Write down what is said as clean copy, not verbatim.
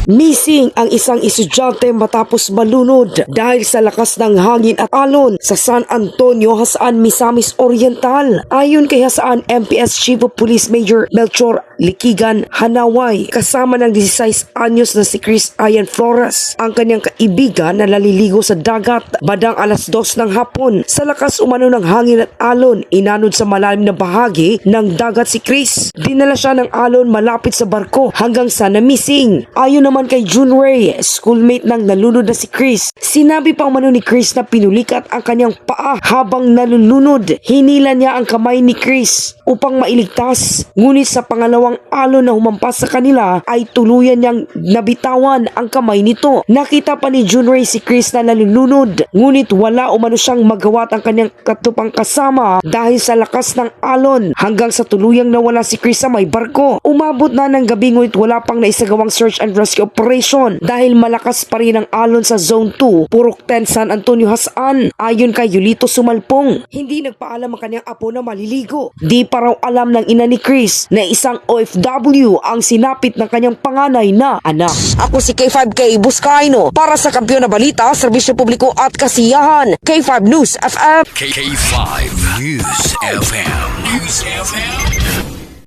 Missing ang isang estudyante matapos malunod dahil sa lakas ng hangin at alon sa San Antonio, Hasaan, Misamis Oriental. Ayon kay Hasaan MPS Chief of Police Major Melchor Likigan Hanaway, kasama ng 16 anyos na si Chris Ian Flores, ang kanyang kaibigan na naliligo sa dagat bandang alas 2 ng hapon. Sa lakas umano ng hangin at alon, inanod sa malalim na bahagi ng dagat si Chris. Dinala siya ng alon malapit sa barko hanggang sa na-missing. Ayon naman kay June Ray, schoolmate ng nalunod na si Chris, sinabi pa umano ni Chris na pinulikat ang kanyang paa habang nalulunod. Hinila niya ang kamay ni Chris upang mailigtas, ngunit sa pangalawang alon na humampas sa kanila ay tuluyan niyang nabitawan ang kamay nito. Nakita pa ni June Ray si Chris na nalulunod, ngunit wala umano siyang magawat ang kanyang katupang kasama dahil sa lakas ng alon hanggang sa tuluyang nawala si Chris sa may barko. Umabot na ng gabi ngunit wala pang naisagawang search and rescue operation dahil malakas pa rin ang alon sa Zone 2, Purok 10, San Antonio, Hasaan. Ayon kay Yulito Sumalpong, hindi nagpaalam ang kanyang apo na maliligo. Di pa raw alam ng ina ni Chris na isang OFW ang sinapit ng kanyang panganay na anak. Ako si K5K Buscaino para sa Kampiyon na Balita, Serbisyo Publiko at Kasiyahan, K5 News FM. K5 News FM. News FM.